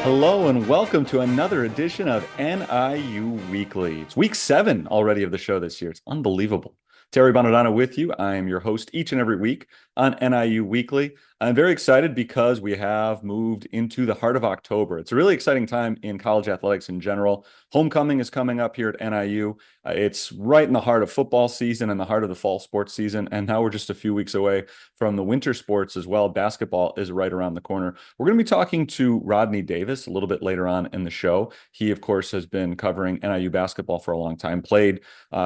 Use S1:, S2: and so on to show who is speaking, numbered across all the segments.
S1: Hello and welcome to another edition of NIU Weekly. It's week 7 already of the show this year. It's unbelievable. Terry Bonadonna with you. I am your host each and every week on NIU Weekly. I'm very excited because we have moved into the heart of October. It's a really exciting time in college athletics in general. Homecoming is coming up here at NIU. It's right in the heart of football season and the heart of the fall sports season. And now we're just a few weeks away from the winter sports as well. Basketball is right around the corner. We're going to be talking to Rodney Davis a little bit later on in the show. He, of course, has been covering NIU basketball for a long time, played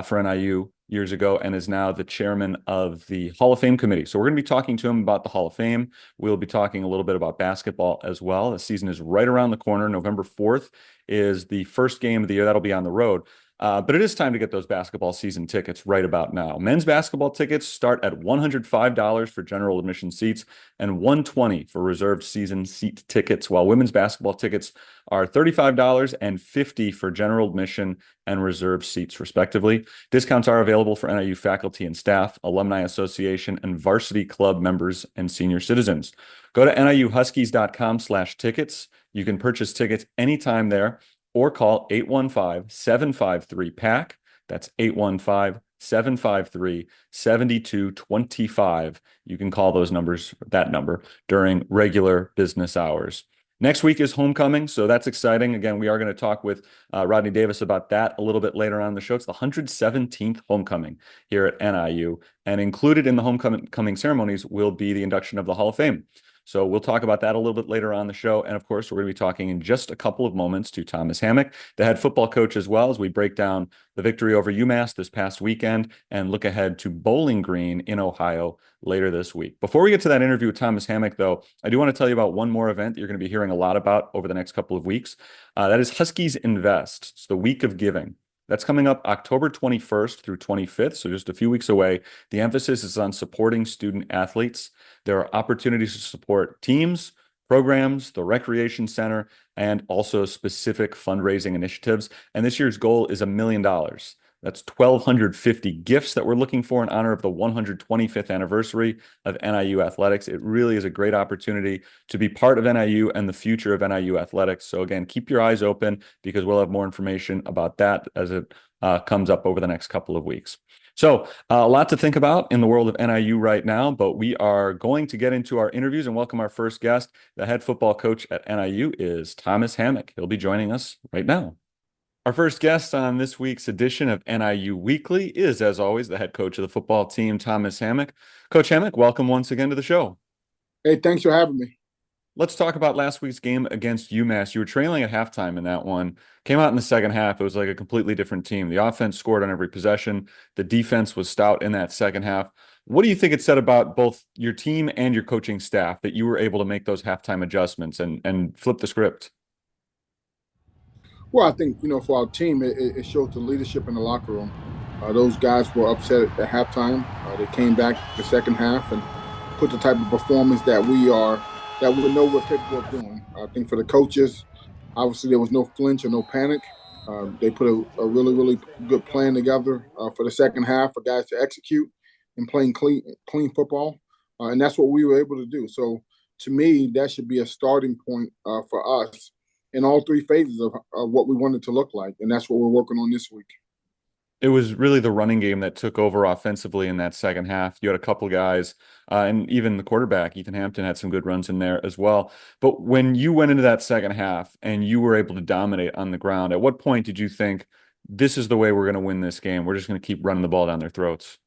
S1: for NIU years ago, and is now the chairman of the Hall of Fame committee. So we're going to be talking to him about the Hall of Fame. We'll be talking a little bit about basketball as well. The season is right around the corner. November 4th is the first game of the year. That'll be on the road. But it is time to get those basketball season tickets right about now. Men's basketball tickets start at $105 for general admission seats and $120 for reserved season seat tickets, while women's basketball tickets are $35 and $50 for general admission and reserved seats, respectively. Discounts are available for NIU faculty and staff, alumni association, and varsity club members and senior citizens. Go to niuhuskies.com/tickets. You can purchase tickets anytime there, or call 815-753-PACK. That's 815-753-7225. You can call that number during regular business hours. Next week is homecoming, so that's exciting. Again, we are going to talk with Rodney Davis about that a little bit later on in the show. It's the 117th homecoming here at NIU, and included in the homecoming ceremonies will be the induction of the Hall of Fame. So we'll talk about that a little bit later on the show. And of course, we're going to be talking in just a couple of moments to Thomas Hammock, the head football coach, as well, as we break down the victory over UMass this past weekend and look ahead to Bowling Green in Ohio later this week. Before we get to that interview with Thomas Hammock, though, I do want to tell you about one more event that you're going to be hearing a lot about over the next couple of weeks. That is Huskies Invest. It's the week of giving. That's coming up October 21st through 25th, so just a few weeks away. The emphasis is on supporting student athletes. There are opportunities to support teams, programs, the recreation center, and also specific fundraising initiatives. And this year's goal is $1 million. That's 1,250 gifts that we're looking for in honor of the 125th anniversary of NIU athletics. It really is a great opportunity to be part of NIU and the future of NIU athletics. So again, keep your eyes open because we'll have more information about that as it comes up over the next couple of weeks. So a lot to think about in the world of NIU right now, but we are going to get into our interviews and welcome our first guest. The head football coach at NIU is Thomas Hammock. He'll be joining us right now. Our first guest on this week's edition of NIU Weekly is, as always, the head coach of the football team, Thomas Hammock. Coach Hammock, welcome once again to the show.
S2: Hey, thanks for having me.
S1: Let's talk about last week's game against UMass. You were trailing at halftime in that one. Came out in the second half. It was like a completely different team. The offense scored on every possession. The defense was stout in that second half. What do you think it said about both your team and your coaching staff that you were able to make those halftime adjustments and flip the script?
S2: Well, I think, for our team, it shows the leadership in the locker room. Those guys were upset at halftime. They came back the second half and put the type of performance that we know we're capable of doing. I think for the coaches, obviously there was no flinch or no panic. They put a really, really good plan together for the second half for guys to execute and playing clean football. And that's what we were able to do. So to me, that should be a starting point for us in all three phases of what we wanted to look like. And that's what we're working on this week.
S1: It was really the running game that took over offensively in that second half. You had a couple guys, and even the quarterback, Ethan Hampton, had some good runs in there as well. But when you went into that second half and you were able to dominate on the ground, at what point did you think, this is the way we're going to win this game? We're just going to keep running the ball down their throats.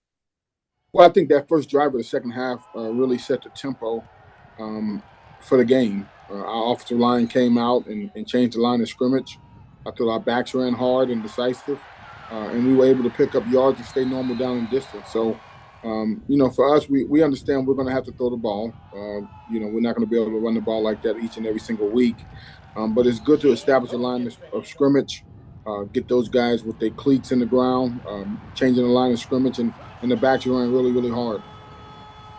S2: Well, I think that first drive of the second half really set the tempo for the game. Our offensive line came out and changed the line of scrimmage. I thought our backs ran hard and decisive, and we were able to pick up yards and stay normal down in distance. So, for us, we understand we're going to have to throw the ball. We're not going to be able to run the ball like that each and every single week. But it's good to establish a line of scrimmage, get those guys with their cleats in the ground, changing the line of scrimmage, and the backs running really, really hard.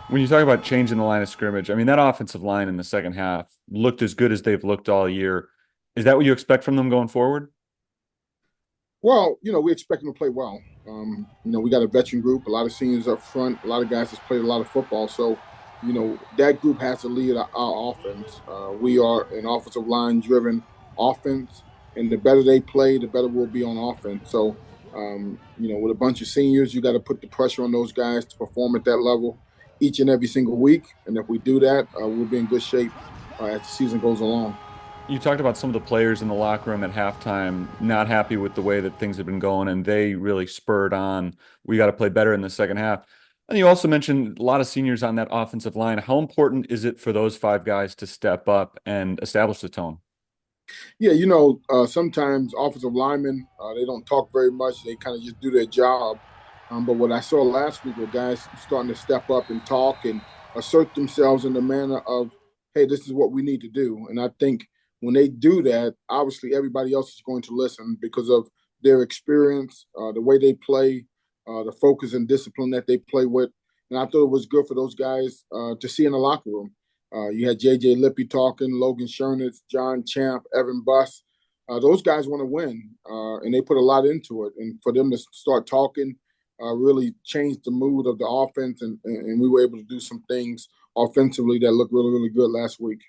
S1: When you talk about changing the line of scrimmage, I mean, that offensive line in the second half looked as good as they've looked all year. Is that what you expect from them going forward?
S2: Well, we expect them to play well. We got a veteran group, a lot of seniors up front, a lot of guys that's played a lot of football. So that group has to lead our offense. We are an offensive line driven offense, and the better they play, the better we'll be on offense. So, with a bunch of seniors, you got to put the pressure on those guys to perform at that level each and every single week. And if we do that, we'll be in good shape as the season goes along.
S1: You talked about some of the players in the locker room at halftime not happy with the way that things have been going, and they really spurred on. We got to play better in the second half. And you also mentioned a lot of seniors on that offensive line. How important is it for those five guys to step up and establish the tone?
S2: Yeah, sometimes offensive linemen they don't talk very much. They kind of just do their job. But what I saw last week were guys starting to step up and talk and assert themselves in the manner of, "Hey, this is what we need to do." And I think when they do that, obviously everybody else is going to listen because of their experience, the way they play, the focus and discipline that they play with. And I thought it was good for those guys to see in the locker room. You had J.J. Lippy talking, Logan Shernitz, John Champ, Evan Buss. Those guys want to win, and they put a lot into it. And for them to start talking really changed the mood of the offense, and we were able to do some things offensively that looked really, really good last week.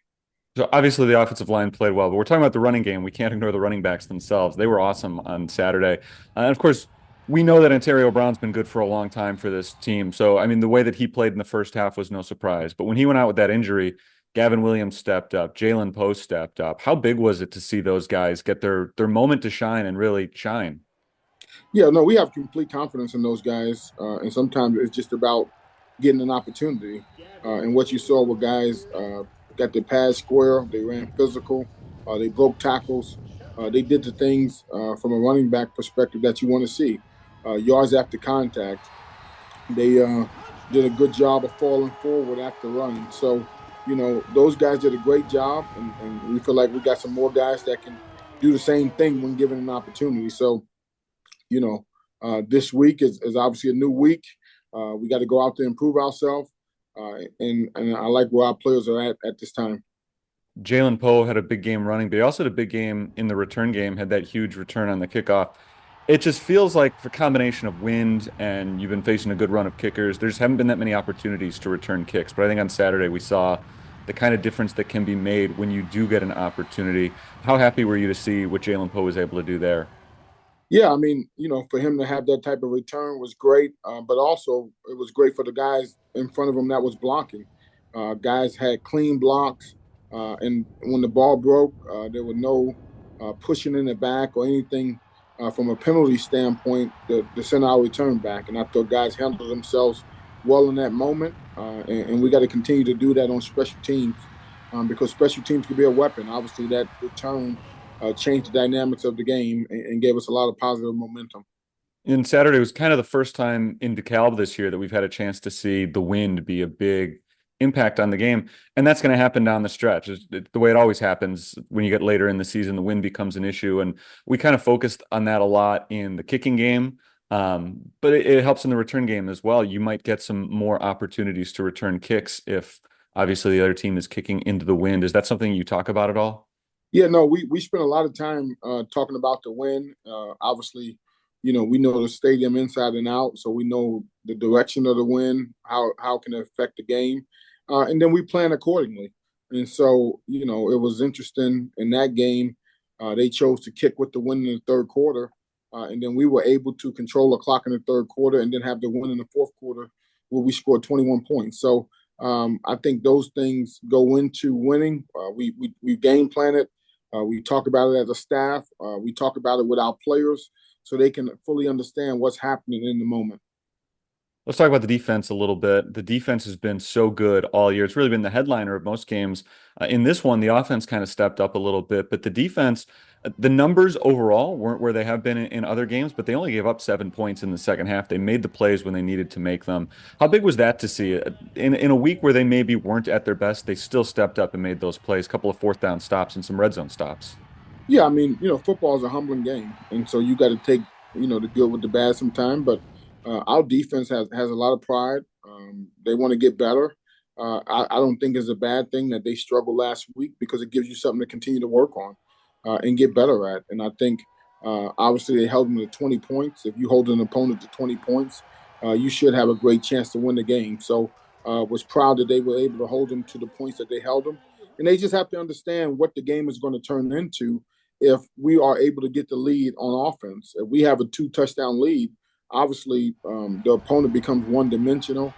S1: So obviously the offensive line played well, but we're talking about the running game. We can't ignore the running backs themselves. They were awesome on Saturday. And of course, we know that Ontario Brown's been good for a long time for this team. So, I mean, the way that he played in the first half was no surprise. But when he went out with that injury, Gavin Williams stepped up, Jalen Poe stepped up. How big was it to see those guys get their moment to shine and really shine?
S2: Yeah, no, we have complete confidence in those guys, and sometimes it's just about getting an opportunity. And what you saw were guys got their pads square, they ran physical, they broke tackles, they did the things from a running back perspective that you want to see. Yards after contact, they did a good job of falling forward after running. So, those guys did a great job, and we feel like we got some more guys that can do the same thing when given an opportunity. So, this week is obviously a new week. We got to go out there and prove ourselves, and I like where our players are at this time.
S1: Jalen Poe had a big game running, but he also had a big game in the return game, had that huge return on the kickoff. It just feels like the combination of wind and you've been facing a good run of kickers, there's haven't been that many opportunities to return kicks. But I think on Saturday we saw the kind of difference that can be made when you do get an opportunity. How happy were you to see what Jalen Poe was able to do there?
S2: Yeah, I mean, for him to have that type of return was great, but also it was great for the guys in front of him that was blocking. Guys had clean blocks, and when the ball broke, there were no pushing in the back or anything from a penalty standpoint to send our return back. And I thought guys handled themselves well in that moment, and we got to continue to do that on special teams because special teams can be a weapon. Obviously, that return changed the dynamics of the game and gave us a lot of positive momentum.
S1: And Saturday was kind of the first time in DeKalb this year that we've had a chance to see the wind be a big impact on the game. And that's going to happen down the stretch. It's the way it always happens when you get later in the season, the wind becomes an issue. And we kind of focused on that a lot in the kicking game. But it helps in the return game as well. You might get some more opportunities to return kicks if obviously the other team is kicking into the wind. Is that something you talk about at all?
S2: Yeah, no, we spent a lot of time talking about the win. Obviously, we know the stadium inside and out, so we know the direction of the wind, how can it affect the game, and then we plan accordingly. And so, it was interesting in that game. They chose to kick with the win in the third quarter, and then we were able to control the clock in the third quarter, and then have the win in the fourth quarter where we scored 21 points. So I think those things go into winning. We game plan it. We talk about it as a staff. We talk about it with our players so they can fully understand what's happening in the moment.
S1: Let's talk about the defense a little bit. The defense has been so good all year. It's really been the headliner of most games. In this one, the offense kind of stepped up a little bit, but the defense, the numbers overall weren't where they have been in other games, but they only gave up 7 points in the second half. They made the plays when they needed to make them. How big was that to see? In a week where they maybe weren't at their best, they still stepped up and made those plays, a couple of fourth down stops and some red zone stops.
S2: Yeah, I mean, football is a humbling game, and so you got to take the good with the bad sometime. But our defense has a lot of pride. They want to get better. I don't think it's a bad thing that they struggled last week because it gives you something to continue to work on and get better at. And I think obviously they held them to 20 points. If you hold an opponent to 20 points, you should have a great chance to win the game. So was proud that they were able to hold them to the points that they held them. And they just have to understand what the game is going to turn into if we are able to get the lead on offense. If we have a 2-touchdown lead, obviously the opponent becomes one-dimensional.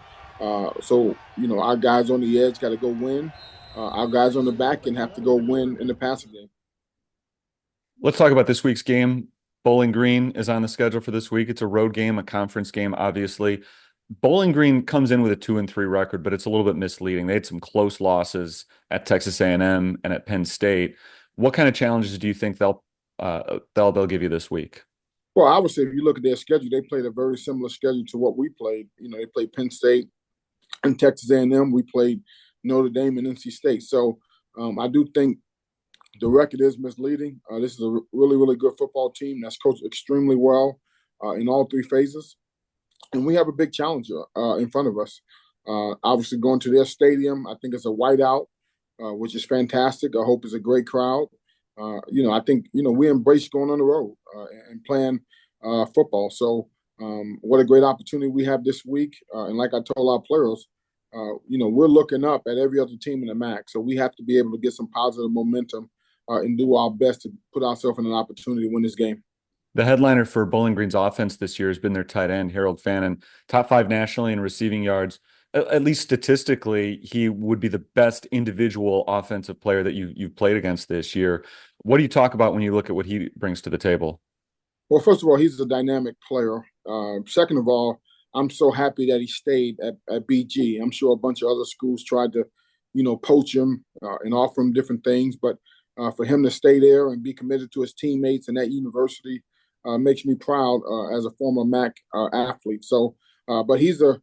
S2: So our guys on the edge got to go win. Our guys on the back end have to go win in the passing game.
S1: Let's talk about this week's game. Bowling Green is on the schedule for this week. It's a road game, a conference game, obviously. Bowling Green comes in with a 2-3 record, but it's a little bit misleading. They had some close losses at Texas A&M and at Penn State. What kind of challenges do you think they'll give you this week?
S2: Well, obviously, if you look at their schedule, they played a very similar schedule to what we played. They played Penn State and Texas A&M. We played Notre Dame and NC State. So I do think the record is misleading. This is a really, really good football team that's coached extremely well in all three phases. And we have a big challenger in front of us. Obviously, going to their stadium, I think it's a whiteout, which is fantastic. I hope it's a great crowd. I think, we embrace going on the road and playing football. So what a great opportunity we have this week. And like I told our players, we're looking up at every other team in the MAC. So we have to be able to get some positive momentum and do our best to put ourselves in an opportunity to win this game.
S1: The headliner for Bowling Green's offense this year has been their tight end, Harold Fannin, top 5 nationally in receiving yards. At least statistically, he would be the best individual offensive player that you've played against this year. What do you talk about when you look at what he brings to the table?
S2: Well, first of all, he's a dynamic player. Second of all, I'm so happy that he stayed at BG. I'm sure a bunch of other schools tried to, poach him and offer him different things. But for him to stay there and be committed to his teammates and that university makes me proud as a former MAC athlete. So, but he's a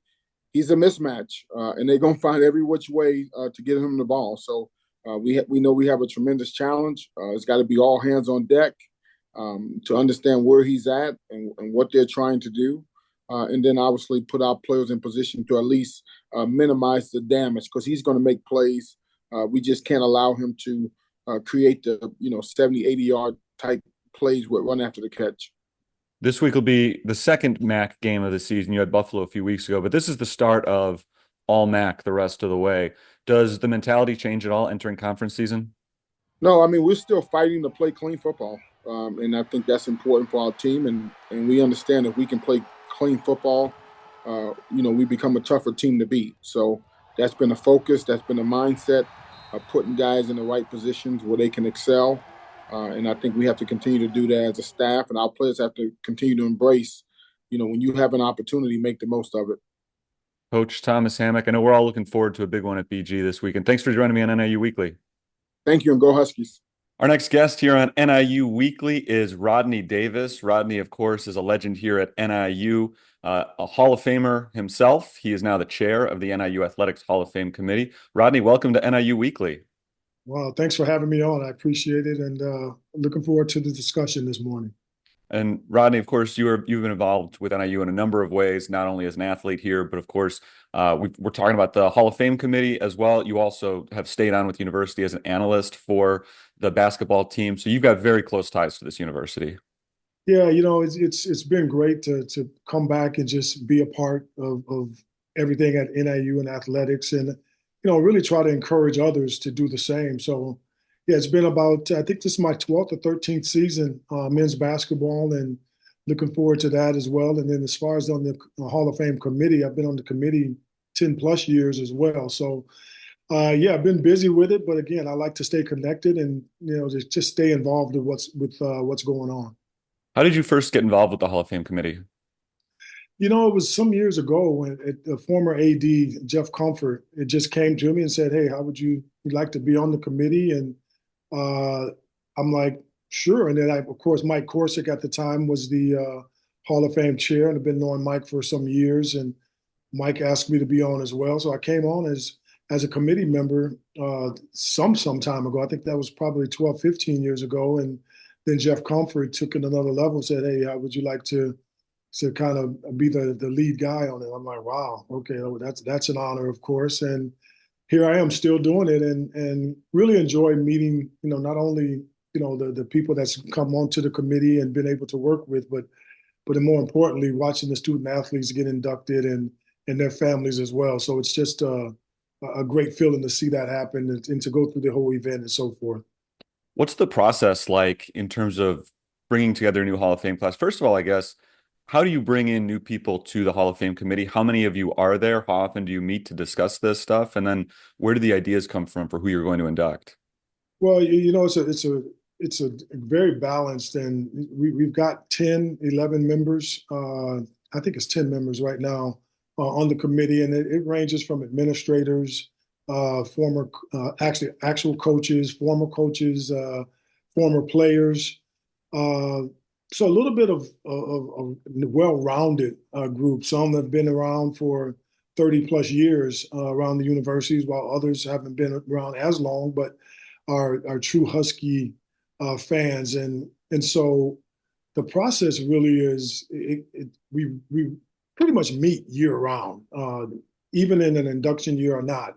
S2: mismatch, and they're gonna find every which way to get him the ball. So we know we have a tremendous challenge. It's got to be all hands on deck to understand where he's at and what they're trying to do, and then obviously put our players in position to at least minimize the damage because he's going to make plays. We just can't allow him to create the 70, 80-yard type plays with run after the catch.
S1: This week will be the second MAC game of the season. You had Buffalo a few weeks ago, but this is the start of all MAC the rest of the way. Does the mentality change at all entering conference season?
S2: No, I mean, we're still fighting to play clean football. And I think that's important for our team. And we understand if we can play clean football, we become a tougher team to beat. So that's been a focus. That's been a mindset of putting guys in the right positions where they can excel. And I think we have to continue to do that as a staff, and our players have to continue to embrace, when you have an opportunity, make the most of it.
S1: Coach Thomas Hammock, I know we're all looking forward to a big one at BG this weekend. Thanks for joining me on NIU Weekly.
S2: Thank you, and go Huskies.
S1: Our next guest here on NIU Weekly is Rodney Davis. Rodney, of course, is a legend here at NIU, a Hall of Famer himself. He is now the chair of the NIU Athletics Hall of Fame Committee. Rodney, welcome to NIU Weekly.
S3: Well, thanks for having me on. I appreciate it, and looking forward to the discussion this morning.
S1: And Rodney, of course, you've been involved with NIU in a number of ways, not only as an athlete here, but of course, we're talking about the Hall of Fame committee as well. You also have stayed on with the university as an analyst for the basketball team, so you've got very close ties to this university.
S3: Yeah, it's been great to come back and just be a part of everything at NIU and athletics, and really try to encourage others to do the same. So, yeah, it's been about, I think this is my 12th or 13th season, men's basketball, and looking forward to that as well. And then as far as on the Hall of Fame committee, I've been on the committee 10 plus years as well. So, yeah, I've been busy with it, but again, I like to stay connected and, just stay involved with what's going on.
S1: How did you first get involved with the Hall of Fame committee?
S3: It was some years ago when the former AD, Jeff Comfort, it just came to me and said, hey, how would you like to be on the committee? And I'm like, sure. And then, of course, Mike Corsick at the time was the Hall of Fame chair, and I've been knowing Mike for some years. And Mike asked me to be on as well. So I came on as a committee member some time ago. I think that was probably 12, 15 years ago. And then Jeff Comfort took it another level and said, hey, how would you like to kind of be the lead guy on it? I'm like, wow, okay, that's an honor, of course. And here I am still doing it, and really enjoy meeting, not only, the people that's come onto the committee and been able to work with, but more importantly, watching the student athletes get inducted and and their families as well. So it's just a great feeling to see that happen and to go through the whole event and so forth.
S1: What's the process like in terms of bringing together a new Hall of Fame class? First of all, I guess, how do you bring in new people to the Hall of Fame committee? How many of you are there? How often do you meet to discuss this stuff? And then where do the ideas come from for who you're going to induct?
S3: Well, it's a very balanced, and we've got 10, 11 members. I think it's 10 members right now on the committee, and it ranges from administrators, former actual coaches, former players. Uh, so a little bit of well-rounded group. Some have been around for 30 plus years around the universities, while others haven't been around as long, but are true Husky fans. And so the process really is we pretty much meet year round, even in an induction year or not.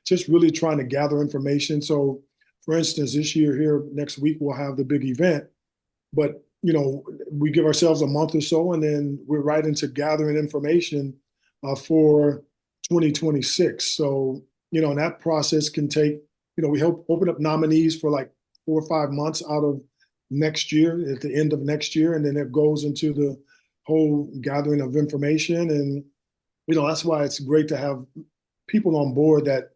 S3: Just really trying to gather information. So, for instance, this year here next week we'll have the big event, but we give ourselves a month or so, and then we're right into gathering information for 2026. So, and that process can take, we help open up nominees for like 4 or 5 months out of next year, at the end of next year, and then it goes into the whole gathering of information. And that's why it's great to have people on board that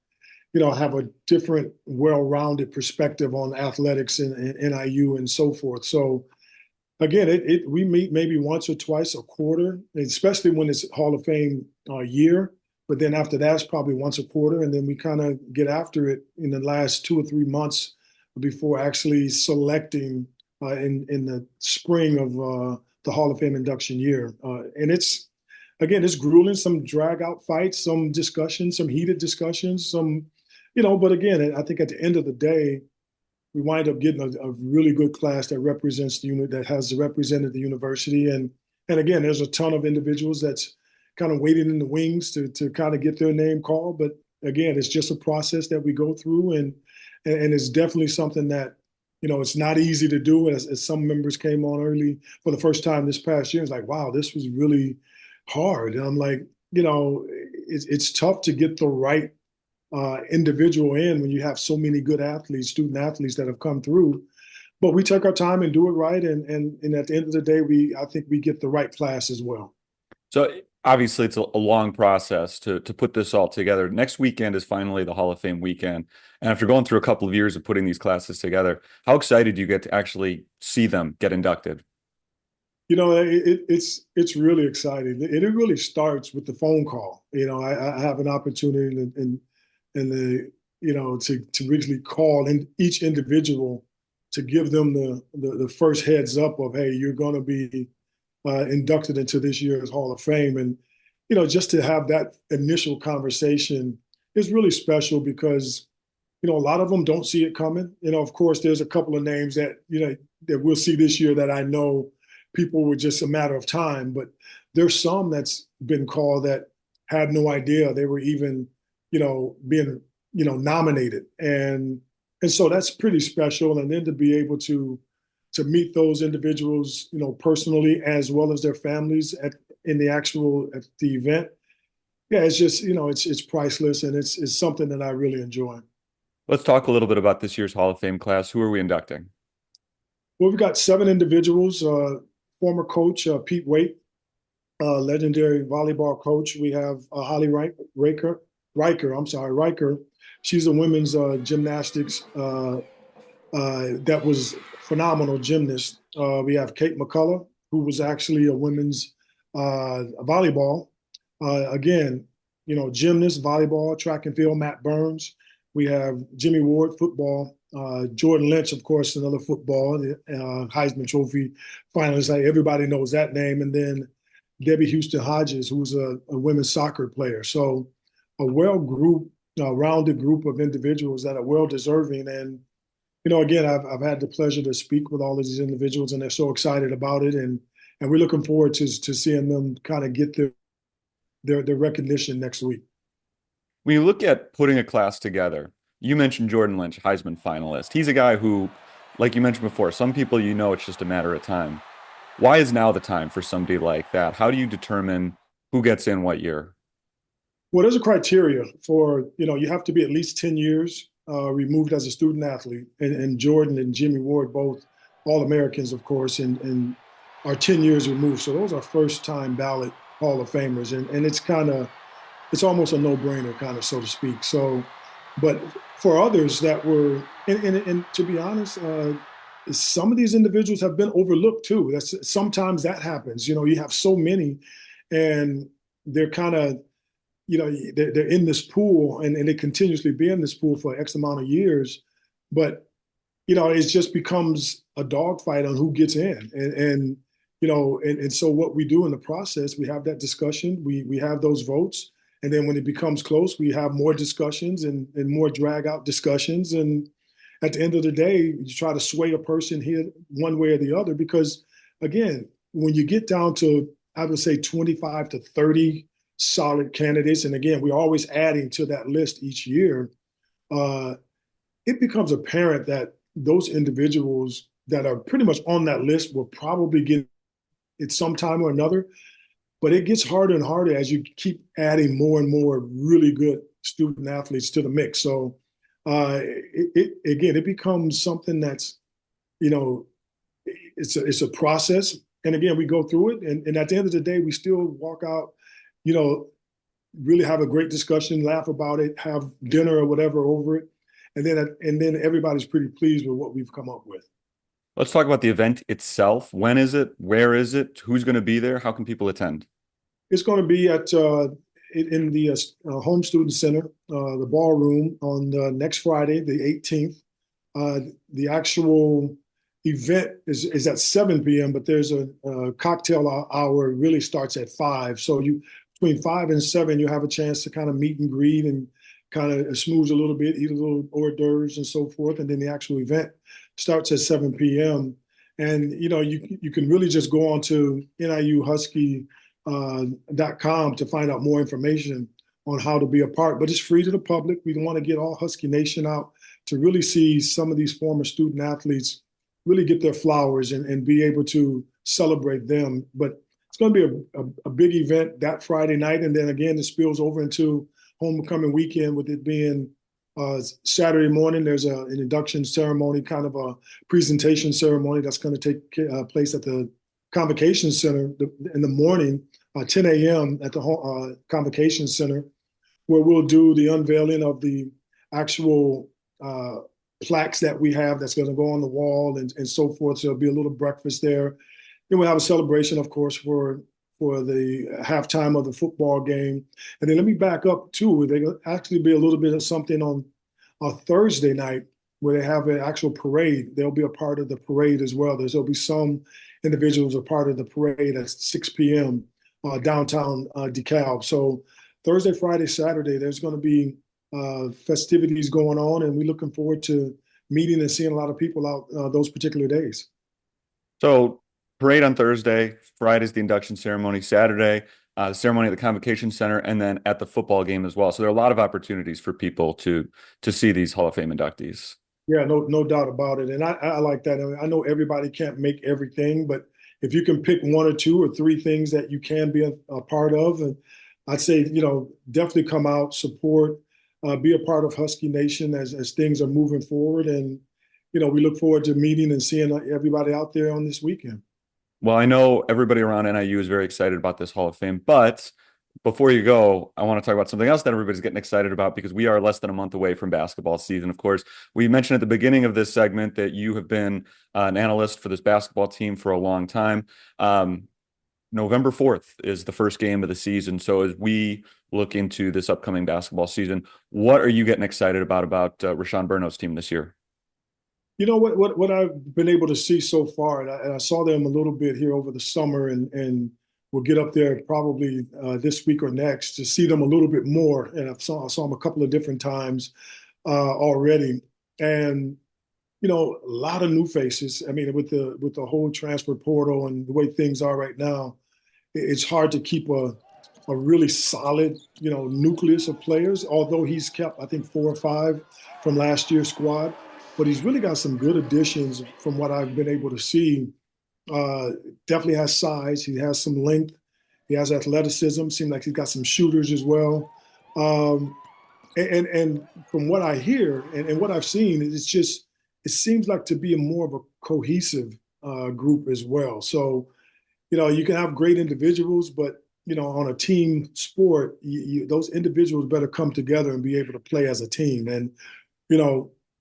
S3: have a different, well-rounded perspective on athletics and NIU and so forth. So again, we meet maybe once or twice a quarter, especially when it's Hall of Fame year. But then after that, it's probably once a quarter, and then we kind of get after it in the last 2 or 3 months before actually selecting in the spring of the Hall of Fame induction year. And it's grueling, some drag out fights, some discussions, some heated discussions, but again, I think at the end of the day, we wind up getting a really good class that represents the unit, that has represented the university. And again, there's a ton of individuals that's kind of waiting in the wings to kind of get their name called. But again, it's just a process that we go through, and it's definitely something that, it's not easy to do. As some members came on early for the first time this past year, it's like, wow, this was really hard. And I'm like, it's tough to get the right individual in when you have so many good athletes, student athletes that have come through. But we take our time and do it right. And at the end of the day, I think we get the right class as well.
S1: So obviously it's a long process to put this all together. Next weekend is finally the Hall of Fame weekend. And after going through a couple of years of putting these classes together, how excited do you get to actually see them get inducted?
S3: It's really exciting. It really starts with the phone call. I have an opportunity to really call in each individual to give them the first heads up of, hey, you're going to be inducted into this year's Hall of Fame. And, just to have that initial conversation is really special because, a lot of them don't see it coming. Of course, there's a couple of names that, that we'll see this year that I know people were just a matter of time, but there's some that's been called that had no idea they were even, being, nominated. And so that's pretty special. And then to be able to meet those individuals, personally, as well as their families at the event. Yeah, it's just, it's priceless, and it's something that I really enjoy.
S1: Let's talk a little bit about this year's Hall of Fame class. Who are we inducting?
S3: Well, we've got 7 individuals. Former coach Pete Waite, legendary volleyball coach. We have Holly Riker. She's a women's gymnastics that was phenomenal gymnast. We have Kate McCullough, who was actually a women's volleyball. Again, gymnast, volleyball, track and field, Matt Burns. We have Jimmy Ward, football. Jordan Lynch, of course, another football, Heisman Trophy finalist. Everybody knows that name. And then Debbie Houston Hodges, who's a women's soccer player. So a rounded group of individuals that are well-deserving. And, again, I've had the pleasure to speak with all of these individuals, and they're so excited about it. And we're looking forward to seeing them kind of get their recognition next week.
S1: When you look at putting a class together, you mentioned Jordan Lynch, Heisman finalist. He's a guy who, like you mentioned before, some people, it's just a matter of time. Why is now the time for somebody like that? How do you determine Who gets in what year?
S3: Well, there's a criteria for, you have to be at least 10 years removed as a student athlete. And Jordan and Jimmy Ward, both All-Americans, of course, and are 10 years removed. So those are first-time ballot Hall of Famers. And it's almost a no-brainer, kind of, so to speak. So, but for others that were, and to be honest, some of these individuals have been overlooked too. Sometimes that happens. You have so many, and they're kind of, they're in this pool, and they continuously be in this pool for X amount of years, but it just becomes a dogfight on who gets in, and so what we do in the process, we have that discussion, we have those votes. And then when it becomes close, we have more discussions and more drag out discussions. And at the end of the day, you try to sway a person here one way or the other, because again, when you get down to, I would say 25 to 30 solid candidates, and again, we're always adding to that list each year, it becomes apparent that those individuals that are pretty much on that list will probably get it sometime or another. But it gets harder and harder as you keep adding more and more really good student athletes to the mix. So it becomes something that's, it's a process. And again, we go through it. And at the end of the day, we still walk out, really have a great discussion, laugh about it, have dinner or whatever over it. And then everybody's pretty pleased with what we've come up with.
S1: Let's talk about the event itself. When is it? Where is it? Who's going to be there? How can people attend?
S3: It's going to be in the Home Student Center, the ballroom, on next Friday, the 18th. The actual event is at 7 p.m., but there's a cocktail hour. Really starts at 5. So between 5 and 7, you have a chance to kind of meet and greet and kind of smooze a little bit, eat a little hors d'oeuvres and so forth. And then the actual event starts at 7 p.m. And, you can really just go on to NIU Husky .com to find out more information on how to be a part. But it's free to the public. We want to get all Husky Nation out to really see some of these former student athletes really get their flowers and be able to celebrate them. But it's going to be a big event that Friday night. And then again, it spills over into homecoming weekend, with it being Saturday morning. There's an induction ceremony, kind of a presentation ceremony that's going to take place at the Convocation Center in the morning, 10 a.m. at the Convocation Center, where we'll do the unveiling of the actual plaques that we have that's going to go on the wall and so forth. So there'll be a little breakfast there. Then we'll have a celebration, of course, for the halftime of the football game. And then let me back up too. There'll actually be a little bit of something on a Thursday night where they have an actual parade. They'll be a part of the parade as well. There'll be some individuals are part of the parade at 6 p.m. Downtown DeKalb. So Thursday, Friday, Saturday, there's going to be festivities going on, and we're looking forward to meeting and seeing a lot of people out those particular days.
S1: So parade on Thursday, Friday's the induction ceremony, Saturday, the ceremony at the Convocation Center, and then at the football game as well. So there are a lot of opportunities for people to see these Hall of Fame inductees.
S3: Yeah, no doubt about it. And I like that. I know everybody can't make everything, but if you can pick 1 or 2 or 3 things that you can be a part of, and I'd say, definitely come out, support, be a part of Husky Nation as things are moving forward. And, we look forward to meeting and seeing everybody out there on this weekend.
S1: Well, I know everybody around NIU is very excited about this Hall of Fame, but before you go, I want to talk about something else that everybody's getting excited about, because we are less than a month away from basketball season. Of course, we mentioned at the beginning of this segment that you have been an analyst for this basketball team for a long time. November 4th is the first game of the season. So as we look into this upcoming basketball season, what are you getting excited about Rashawn Burno's team this year?
S3: What I've been able to see so far, and I saw them a little bit here over the summer, and we'll get up there probably this week or next to see them a little bit more. And I saw them a couple of different times already, and a lot of new faces. I mean, with the whole transfer portal and the way things are right now, it's hard to keep a really solid nucleus of players. Although he's kept, I think, 4 or 5 from last year's squad, but he's really got some good additions from what I've been able to see. Definitely has size. He has some length. He has athleticism. Seems like he's got some shooters as well. Um, and from what I hear and what I've seen, it's just it seems like to be a more of a cohesive group as well. So you can have great individuals, but on a team sport, those individuals better come together and be able to play as a team. And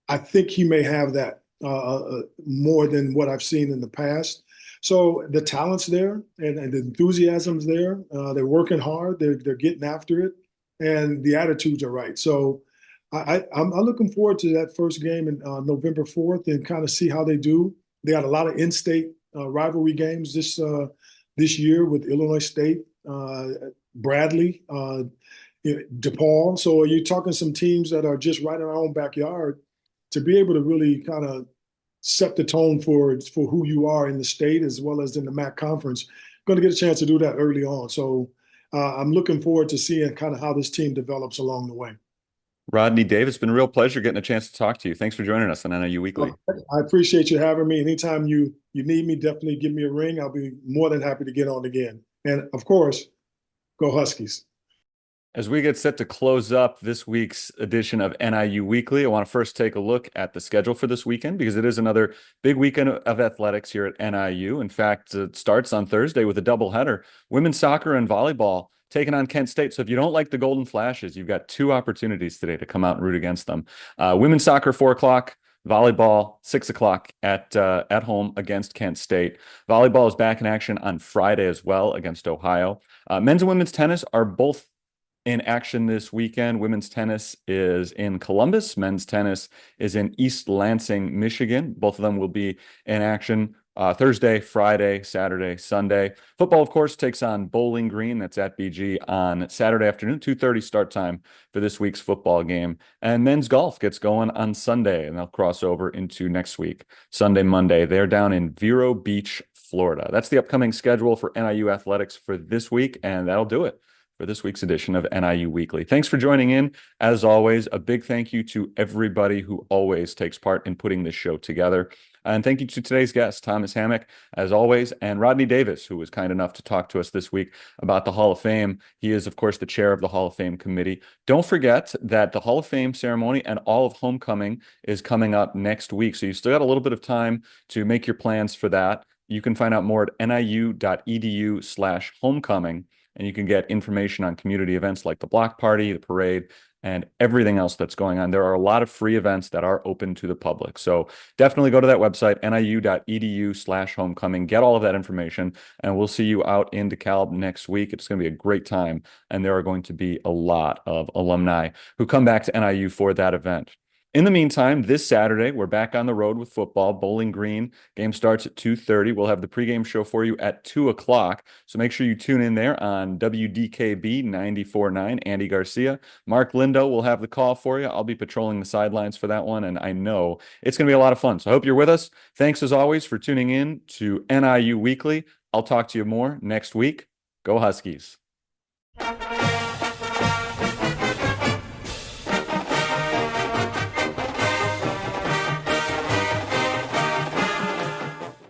S3: I think he may have that more than what I've seen in the past. So the talent's there and the enthusiasm's there. They're working hard. They're getting after it, and the attitudes are right. So I'm looking forward to that first game in November 4th and kind of see how they do. They got a lot of in-state rivalry games this year with Illinois State, Bradley, DePaul. So you're talking some teams that are just right in our own backyard to be able to really kind of set the tone for who you are in the state as well as in the MAC conference. Going to get a chance to do that early on. So I'm looking forward to seeing kind of how this team develops along the way.
S1: Rodney Davis, been a real pleasure getting a chance to talk to you. Thanks for joining us on NIU Weekly.
S3: I appreciate you having me. Anytime you need me, definitely give me a ring. I'll be more than happy to get on again. And of course, go Huskies.
S1: As we get set to close up this week's edition of NIU Weekly, I want to first take a look at the schedule for this weekend because it is another big weekend of athletics here at NIU. In fact, it starts on Thursday with a doubleheader. Women's soccer and volleyball taking on Kent State. So if you don't like the Golden Flashes, you've got two opportunities today to come out and root against them. Women's soccer, 4 o'clock. Volleyball, 6 o'clock at home against Kent State. Volleyball is back in action on Friday as well against Ohio. Men's and women's tennis are both in action this weekend. Women's tennis is in Columbus. Men's tennis is in East Lansing, Michigan. Both of them will be in action Thursday, Friday, Saturday, Sunday. Football, of course, takes on Bowling Green. That's at BG on Saturday afternoon, 2:30 start time for this week's football game. And men's golf gets going on Sunday, and they'll cross over into next week, Sunday, Monday. They're down in Vero Beach, Florida. That's the upcoming schedule for NIU athletics for this week, and that'll do it for this week's edition of NIU Weekly. Thanks for joining in. As always, a big thank you to everybody who always takes part in putting this show together. And thank you to today's guest, Thomas Hammock, as always, and Rodney Davis, who was kind enough to talk to us this week about the Hall of Fame. He is, of course, the chair of the Hall of Fame committee. Don't forget that the Hall of Fame ceremony and all of homecoming is coming up next week. So you've still got a little bit of time to make your plans for that. You can find out more at niu.edu/homecoming. And you can get information on community events like the block party, the parade, and everything else that's going on. There are a lot of free events that are open to the public. So definitely go to that website, niu.edu/homecoming. Get all of that information, and we'll see you out in DeKalb next week. It's going to be a great time, and there are going to be a lot of alumni who come back to NIU for that event. In the meantime, this Saturday, we're back on the road with football. Bowling Green game starts at 2:30. We'll have the pregame show for you at 2 o'clock. So make sure you tune in there on WDKB 94.9. Andy Garcia. Mark Lindo will have the call for you. I'll be patrolling the sidelines for that one, and I know it's going to be a lot of fun. So I hope you're with us. Thanks, as always, for tuning in to NIU Weekly. I'll talk to you more next week. Go Huskies.